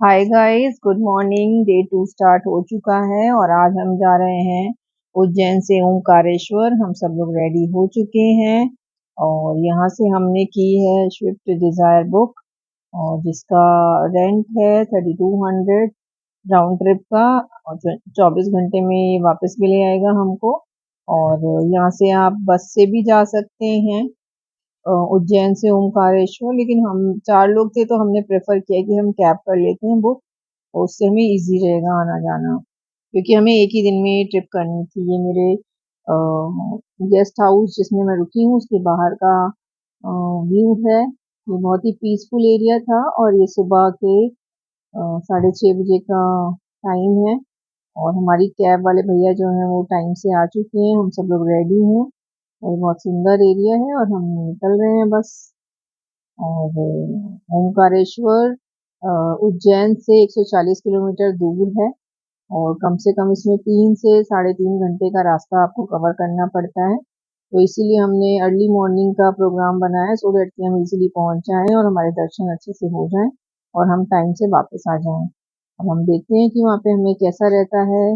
Hi guys, good morning. Day 2 start हो चुका है और आज हम जा रहे हैं उज्जैन से ओमकारेश्वर। हम सब लोग रेडी हो चुके हैं और यहाँ से हमने की है स्विफ्ट डिजायर बुक और जिसका रेंट है 3200 राउंड ट्रिप का। और 24 घंटे में ये वापस भी ले आएगा हमको। और यहाँ से आप बस से भी जा सकते हैं उज्जैन से ओमकारेश्वर, लेकिन हम 4 लोग थे तो हमने प्रेफर किया कि हम कैब कर लेते हैं बुक और उससे हमें इजी रहेगा आना जाना, क्योंकि हमें एक ही दिन में ट्रिप करनी थी। ये मेरे गेस्ट हाउस जिसमें मैं रुकी हूँ उसके बाहर का व्यू है। ये बहुत ही पीसफुल एरिया था और ये सुबह के 6:30 बजे का टाइम है। और हमारी कैब वाले भैया जो हैं वो टाइम से आ चुके हैं। हम सब लोग रेडी हैं और ये बहुत सुंदर एरिया है और हम निकल रहे हैं बस। और ओमकारेश्वर उज्जैन से 140 किलोमीटर दूर है और कम से कम इसमें 3 से 3.5 घंटे का रास्ता आपको कवर करना पड़ता है। तो इसीलिए हमने अर्ली मॉर्निंग का प्रोग्राम बनाया सो दैट कि हम इजीली पहुंच जाएं और हमारे दर्शन अच्छे से हो जाएं और हम टाइम से वापस आ जाएं। अब हम देखते हैं कि वहाँ पे हमें कैसा रहता है,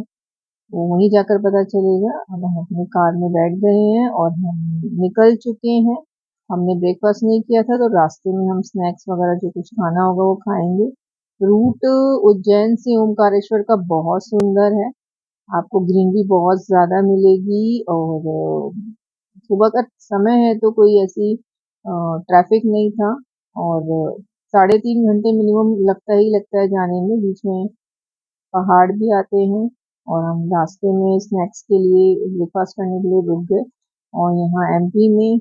वो वहीं जाकर पता चलेगा। अब हम अपनी कार में बैठ गए हैं और हम निकल चुके हैं। हमने ब्रेकफास्ट नहीं किया था तो रास्ते में हम स्नैक्स वगैरह जो कुछ खाना होगा वो खाएंगे। रूट उज्जैन से ओमकारेश्वर का बहुत सुंदर है। आपको ग्रीनरी बहुत ज्यादा मिलेगी और सुबह का समय है तो कोई ऐसी ट्रैफिक नहीं था। और 3.5 घंटे मिनिमम लगता ही लगता है जाने में। बीच में पहाड़ भी आते हैं और हम रास्ते में स्नैक्स के लिए ब्रेकफास्ट करने के लिए रुक गए। और यहाँ एमपी में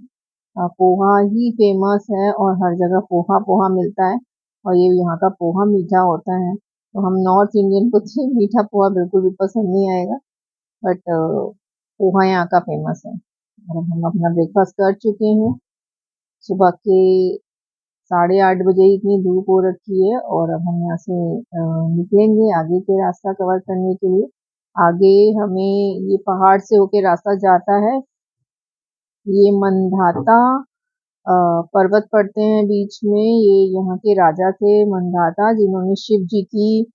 पोहा ही फेमस है और हर जगह पोहा पोहा मिलता है। और ये यहाँ का पोहा मीठा होता है तो हम नॉर्थ इंडियन को तो मीठा पोहा बिल्कुल भी पसंद नहीं आएगा। बट पोहा यहाँ का फेमस है। और हम अपना ब्रेकफास्ट कर चुके हैं। सुबह के 8:30 बजे इतनी धूप हो रखी है और अब हम यहाँ से निकलेंगे आगे के रास्ता कवर करने के लिए। आगे हमें ये पहाड़ से होके रास्ता जाता है। ये मंधाता अ, पर्वत पड़ते हैं बीच में। ये यहाँ के राजा थे मंधाता, जिन्होंने शिव जी की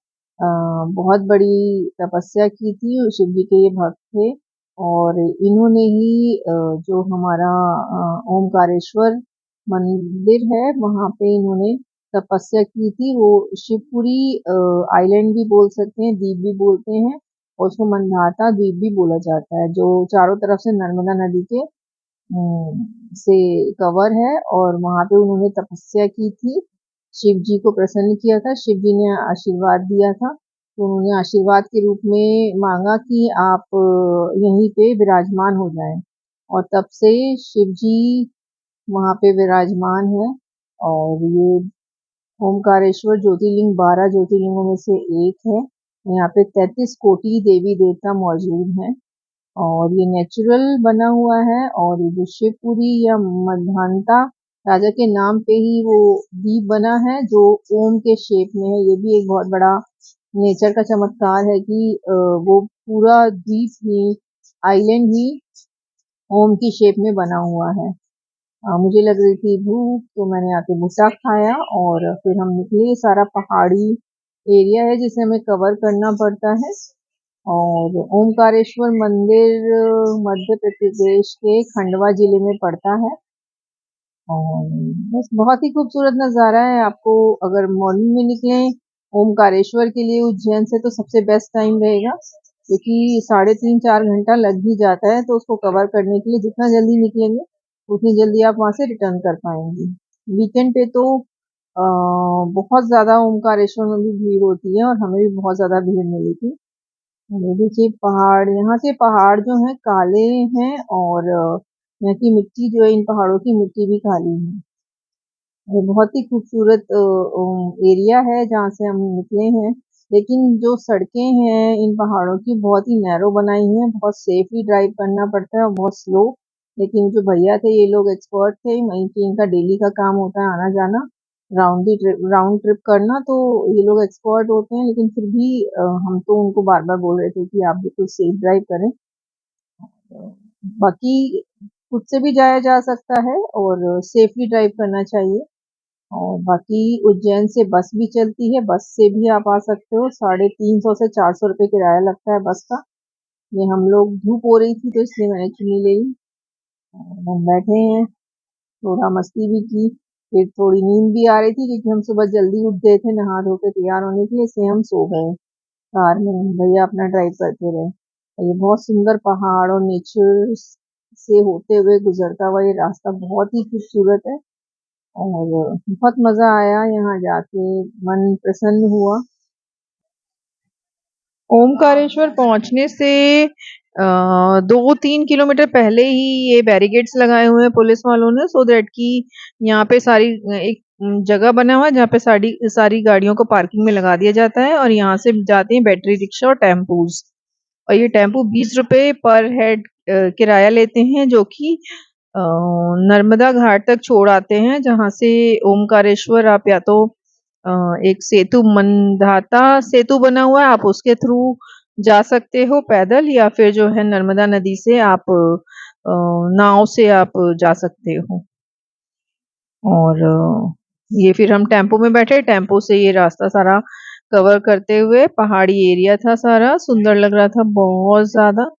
बहुत बड़ी तपस्या की थी। शिव जी के ये भक्त थे और इन्होंने ही जो हमारा ओमकारेश्वर मंदिर है वहाँ पे इन्होंने तपस्या की थी। वो शिवपुरी आइलैंड भी बोल सकते हैं, द्वीप भी बोलते हैं और उसको मंधाता द्वीप भी बोला जाता है, जो चारों तरफ से नर्मदा नदी के से कवर है। और वहां पे उन्होंने तपस्या की थी, शिव जी को प्रसन्न किया था। शिव जी ने आशीर्वाद दिया था तो उन्होंने आशीर्वाद के रूप में मांगा कि आप यहीं पे विराजमान हो जाएं। और तब से शिव जी वहां पे विराजमान है। और ये ओमकारेश्वर ज्योतिर्लिंग 12 ज्योतिर्लिंगों में से एक है। यहाँ पे 33 कोटि देवी देवता मौजूद हैं और ये नेचुरल बना हुआ है। और ये जो शिवपुरी या मधानता राजा के नाम पे ही वो द्वीप बना है जो ओम के शेप में है। ये भी एक बहुत बड़ा नेचर का चमत्कार है कि वो पूरा द्वीप ही, आइलैंड ही ओम की शेप में बना हुआ है। मुझे लग रही थी भूख तो मैंने आके भुट्टा खाया और फिर हम निकले। सारा पहाड़ी एरिया है जिसे हमें कवर करना पड़ता है। और ओमकारेश्वर मंदिर मध्य प्रदेश के खंडवा जिले में पड़ता है। और बस बहुत ही खूबसूरत नज़ारा है। आपको अगर मॉर्निंग में निकले ओमकारेश्वर के लिए उज्जैन से तो सबसे बेस्ट टाइम रहेगा, क्योंकि 3.5-4 घंटा लग ही जाता है। तो उसको कवर करने के लिए जितना जल्दी निकलेंगे उतनी जल्दी आप वहां से रिटर्न कर पाएंगे। वीकेंड पे तो बहुत ज्यादा ओमकारेश्वर में भी भीड़ होती है और हमें भी बहुत ज्यादा भीड़ मिली थी। ये देखिए पहाड़, यहाँ के पहाड़ जो हैं काले हैं और यहाँ की मिट्टी जो है, इन पहाड़ों की मिट्टी भी काली है। ये बहुत ही खूबसूरत एरिया है जहाँ से हम निकले हैं। लेकिन जो सड़कें हैं इन पहाड़ों की बहुत ही नैरो बनाई हैं, बहुत सेफली ड्राइव करना पड़ता है और बहुत स्लो। लेकिन जो भैया थे ये लोग एक्सपर्ट थे, वहीं की इनका डेली का काम होता है आना जाना, राउंड ट्रिप करना। तो ये लोग एक्सपर्ट होते हैं, लेकिन फिर भी हम तो उनको बार बार बोल रहे थे कि आप बिल्कुल सेफ ड्राइव करें। बाकी खुद से भी जाया जा सकता है और सेफली ड्राइव करना चाहिए। और बाकी उज्जैन से बस भी चलती है, बस से भी आप आ सकते हो। 350 से 400 रुपये किराया लगता है बस का। ये हम लोग धूप हो रही थी तो इसलिए मैंने चुनी ले ली। और हम बैठे हैं, थोड़ा मस्ती भी की, फिर थोड़ी नींद भी आ रही थी क्योंकि हम सुबह जल्दी उठ गए थे नहा धो के तैयार होने के लिए, इसलिए हम सो गए कार में। भैया अपना ड्राइव करते रहे। और ये बहुत सुंदर पहाड़ और नेचर से होते हुए गुजरता हुआ ये रास्ता बहुत ही खूबसूरत है और बहुत मजा आया यहाँ जाके, मन प्रसन्न हुआ। ओमकारेश्वर पहुंचने से 2-3 किलोमीटर पहले ही ये बैरिकेड्स लगाए हुए हैं पुलिस वालों ने, सो दैट कि यहाँ पे सारी एक जगह बना हुआ है जहाँ पे सारी सारी गाड़ियों को पार्किंग में लगा दिया जाता है और यहाँ से जाते हैं बैटरी रिक्शा और टेम्पूज। और ये टेम्पू 20 रुपए पर हेड किराया लेते हैं, जो कि नर्मदा घाट तक छोड़ आते हैं, जहाँ से ओमकारेश्वर आप या तो एक सेतु मंदाता सेतु बना हुआ है, आप उसके थ्रू जा सकते हो पैदल, या फिर जो है नर्मदा नदी से आप नाव से आप जा सकते हो। और ये फिर हम टेम्पो में बैठे, टेम्पो से ये रास्ता सारा कवर करते हुए, पहाड़ी एरिया था सारा, सुंदर लग रहा था बहुत ज्यादा।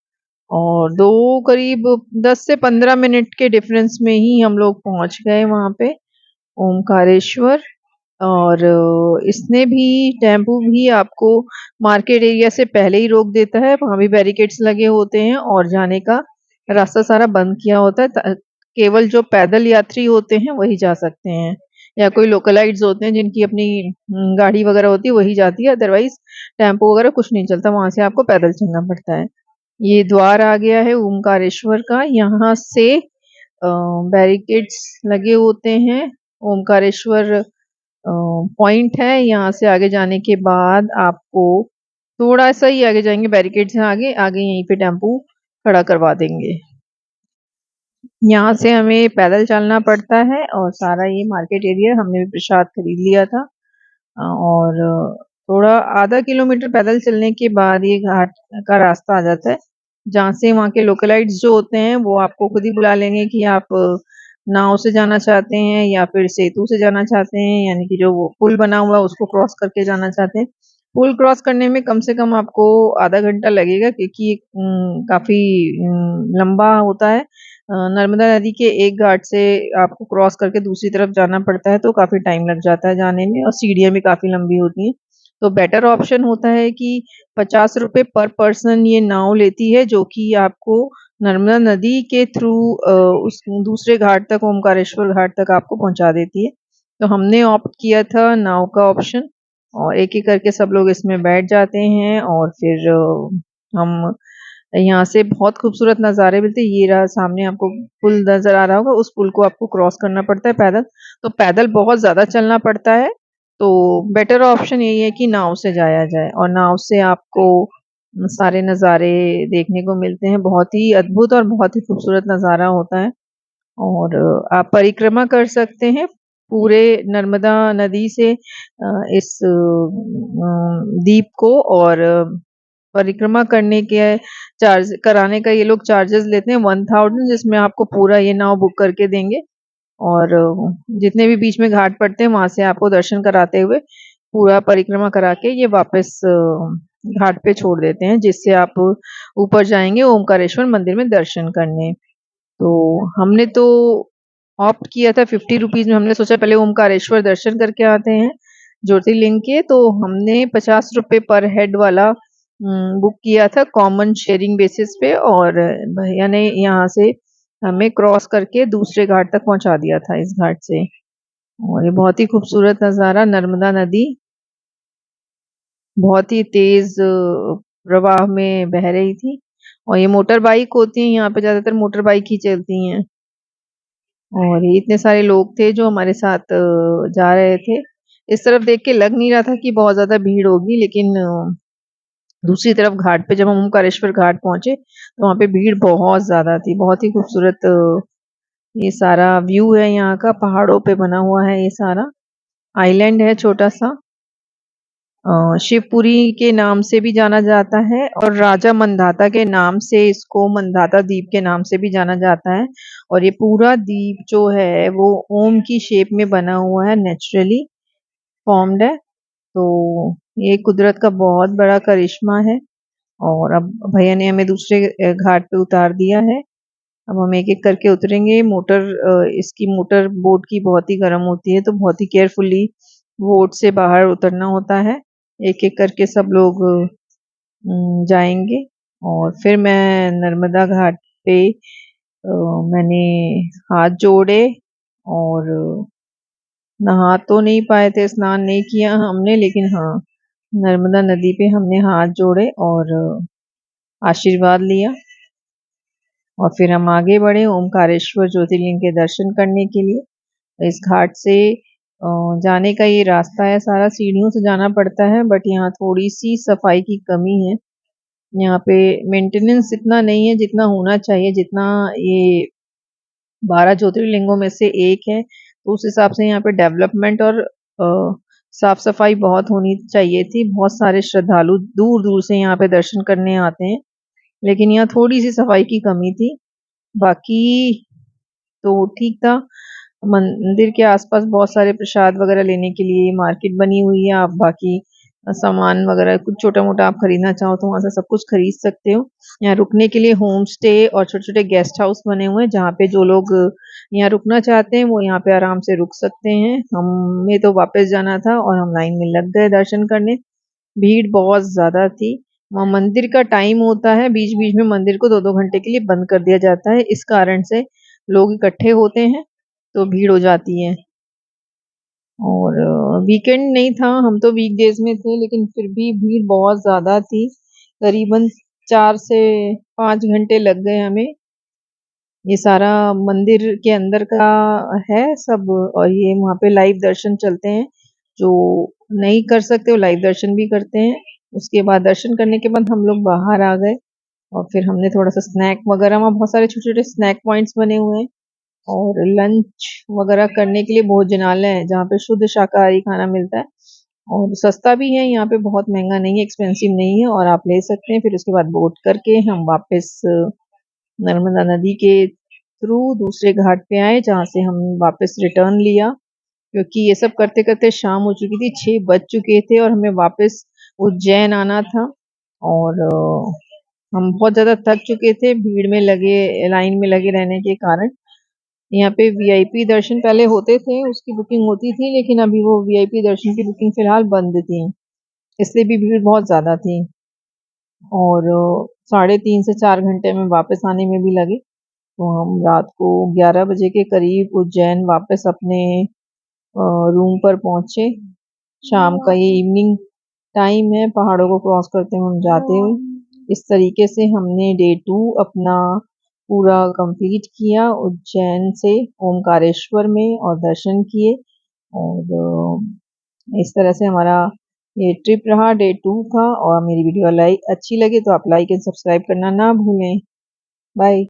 और दो करीब 10 से 15 मिनट के डिफरेंस में ही हम लोग पहुंच गए वहां पे ओमकारेश्वर। और इसने भी टेम्पू भी आपको मार्केट एरिया से पहले ही रोक देता है, वहां भी बैरिकेड्स लगे होते हैं और जाने का रास्ता सारा बंद किया होता है, केवल जो पैदल यात्री होते हैं वही जा सकते हैं, या कोई लोकलाइट्स होते हैं जिनकी अपनी गाड़ी वगैरह होती है वही जाती है, अदरवाइज टेम्पो वगैरह कुछ नहीं चलता, वहां से आपको पैदल चलना पड़ता है। ये द्वार आ गया है ओमकारेश्वर का, यहाँ से बैरिकेड्स लगे होते हैं। ओमकारेश्वर पॉइंट है, यहाँ से आगे जाने के बाद आपको थोड़ा सा ही आगे जाएंगे, बैरिकेड से आगे आगे यहीं पे टेम्पू खड़ा करवा देंगे। यहाँ से हमें पैदल चलना पड़ता है और सारा ये मार्केट एरिया, हमने भी प्रसाद खरीद लिया था। और थोड़ा आधा किलोमीटर पैदल चलने के बाद ये घाट का रास्ता आ जाता है, जहाँ से वहाँ के लोकलाइट्स जो होते हैं वो आपको खुद ही बुला लेंगे कि आप नाव से जाना चाहते हैं या फिर सेतु से जाना चाहते हैं, यानी कि जो वो पुल बना हुआ है उसको क्रॉस करके जाना चाहते हैं। पुल क्रॉस करने में कम से कम आपको आधा घंटा लगेगा, क्योंकि काफी लंबा होता है। नर्मदा नदी के एक घाट से आपको क्रॉस करके दूसरी तरफ जाना पड़ता है, तो काफी टाइम लग जाता है जाने में, और सीढ़ियां भी काफी लंबी होती हैं। तो बेटर ऑप्शन होता है कि 50 रुपए पर पर्सन ये नाव लेती है, जो कि आपको नर्मदा नदी के थ्रू उस दूसरे घाट तक, ओमकारेश्वर घाट तक आपको पहुंचा देती है। तो हमने ऑप्ट किया था नाव का ऑप्शन, और एक एक करके सब लोग इसमें बैठ जाते हैं और फिर हम यहाँ से बहुत खूबसूरत नज़ारे मिलते हैं। ये रहा सामने आपको पुल नजर आ रहा होगा, उस पुल को आपको क्रॉस करना पड़ता है पैदल, तो पैदल बहुत ज्यादा चलना पड़ता है। तो बेटर ऑप्शन यही है कि नाव से जाया जाए, और नाव से आपको सारे नज़ारे देखने को मिलते हैं, बहुत ही अद्भुत और बहुत ही खूबसूरत नज़ारा होता है। और आप परिक्रमा कर सकते हैं पूरे नर्मदा नदी से इस द्वीप को, और परिक्रमा करने के चार्ज कराने का ये लोग चार्जेस लेते हैं 1000, जिसमें आपको पूरा ये नाव बुक करके देंगे, और जितने भी बीच में घाट पड़ते हैं वहां से आपको दर्शन कराते हुए पूरा परिक्रमा करा के ये वापस घाट पे छोड़ देते हैं, जिससे आप ऊपर जाएंगे ओमकारेश्वर मंदिर में दर्शन करने। तो हमने तो ऑप्ट किया था 50 रुपीज में, हमने सोचा पहले ओमकारेश्वर दर्शन करके आते हैं ज्योतिर्लिंग के, तो हमने 50 रुपए पर हेड वाला बुक किया था कॉमन शेयरिंग बेसिस पे, और भैया ने यहाँ से हमें क्रॉस करके दूसरे घाट तक पहुंचा दिया था इस घाट से। और ये बहुत ही खूबसूरत नज़ारा, नर्मदा नदी बहुत ही तेज प्रवाह में बह रही थी, और ये मोटर बाइक होती है यहाँ पे, ज्यादातर मोटर बाइक ही चलती हैं। और ये इतने सारे लोग थे जो हमारे साथ जा रहे थे। इस तरफ देख के लग नहीं रहा था कि बहुत ज्यादा भीड़ होगी, लेकिन दूसरी तरफ घाट पे जब हम ओमकारेश्वर घाट पहुंचे तो वहां पे भीड़ बहुत ज्यादा थी। बहुत ही खूबसूरत ये सारा व्यू है यहाँ का, पहाड़ों पे बना हुआ है ये सारा, आइलैंड है छोटा सा। शिवपुरी के नाम से भी जाना जाता है और राजा मंदाता के नाम से इसको मंदाता द्वीप के नाम से भी जाना जाता है। और ये पूरा द्वीप जो है वो ओम की शेप में बना हुआ है, नेचुरली फॉर्म्ड है। तो ये कुदरत का बहुत बड़ा करिश्मा है। और अब भैया ने हमें दूसरे घाट पे उतार दिया है। अब हम एक एक करके उतरेंगे। इसकी मोटर बोट की बहुत ही गर्म होती है, तो बहुत ही केयरफुली बोट से बाहर उतरना होता है। एक एक करके सब लोग जाएंगे। और फिर मैं नर्मदा घाट पे मैंने हाथ जोड़े और नहा तो नहीं पाए थे, स्नान नहीं किया हमने, लेकिन हाँ, नर्मदा नदी पे हमने हाथ जोड़े और आशीर्वाद लिया। और फिर हम आगे बढ़े ओमकारेश्वर ज्योतिर्लिंग के दर्शन करने के लिए। इस घाट से जाने का ये रास्ता है, सारा सीढ़ियों से जाना पड़ता है, बट यहाँ थोड़ी सी सफाई की कमी है। यहाँ पे मेंटेनेंस इतना नहीं है जितना होना चाहिए, जितना ये 12 ज्योतिर्लिंगों में से एक है, तो उस हिसाब से यहाँ पे डेवलपमेंट और साफ सफाई बहुत होनी चाहिए थी। बहुत सारे श्रद्धालु दूर दूर से यहाँ पे दर्शन करने आते हैं, लेकिन यहाँ थोड़ी सी सफाई की कमी थी। बाकी तो ठीक था। मंदिर के आसपास बहुत सारे प्रसाद वगैरह लेने के लिए मार्केट बनी हुई है। आप बाकी सामान वगैरह कुछ छोटा मोटा आप खरीदना चाहो तो वहां से सब कुछ खरीद सकते हो। यहाँ रुकने के लिए होम स्टे और छोटे छोटे गेस्ट हाउस बने हुए हैं, जहाँ पे जो लोग यहाँ रुकना चाहते हैं वो यहाँ पे आराम से रुक सकते हैं। हमें तो वापस जाना था और हम लाइन में लग गए दर्शन करने। भीड़ बहुत ज्यादा थी। वहाँ मंदिर का टाइम होता है, बीच बीच में मंदिर को 2-2 घंटे के लिए बंद कर दिया जाता है, इस कारण से लोग इकट्ठे होते हैं तो भीड़ हो जाती है। और वीकेंड नहीं था, हम तो वीकडेज में थे, लेकिन फिर भी भीड़ बहुत ज्यादा थी। करीबन 4 से 5 घंटे लग गए हमें। ये सारा मंदिर के अंदर का है सब, और ये वहाँ पे लाइव दर्शन चलते हैं। जो नहीं कर सकते वो लाइव दर्शन भी करते हैं। उसके बाद दर्शन करने के बाद हम लोग बाहर आ गए और फिर हमने थोड़ा सा स्नैक वगैरह, वहाँ बहुत सारे छोटे छोटे स्नैक पॉइंट्स बने हुए हैं। और लंच वगैरह करने के लिए भोजनालय है जहाँ पे शुद्ध शाकाहारी खाना मिलता है और सस्ता भी है। यहाँ पे बहुत महंगा नहीं है, एक्सपेंसिव नहीं है, और आप ले सकते हैं। फिर उसके बाद बोट करके हम वापस नर्मदा नदी के थ्रू दूसरे घाट पे आए, जहाँ से हम वापस रिटर्न लिया, क्योंकि ये सब करते करते शाम हो चुकी थी, 6 बज चुके थे और हमें वापस उज्जैन आना था। और हम बहुत ज्यादा थक चुके थे भीड़ में लगे, लाइन में लगे रहने के कारण। यहाँ पे वीआईपी दर्शन पहले होते थे, उसकी बुकिंग होती थी, लेकिन अभी वो वीआईपी दर्शन की बुकिंग फिलहाल बंद थी, इसलिए भी भीड़ बहुत ज्यादा थी। और 3.5 से 4 घंटे में वापस आने में भी लगे। तो हम रात को 11 बजे के करीब उज्जैन वापस अपने रूम पर पहुंचे। शाम का ये इवनिंग टाइम है, पहाड़ों को क्रॉस करते हुए हम जाते हुए। इस तरीके से हमने डे 2 अपना पूरा कंप्लीट किया उज्जैन से ओमकारेश्वर में और दर्शन किए। और इस तरह से हमारा ये ट्रिप रहा डे 2 का। और मेरी वीडियो अच्छी लगे तो आप लाइक एंड सब्सक्राइब करना ना भूलें। बाय।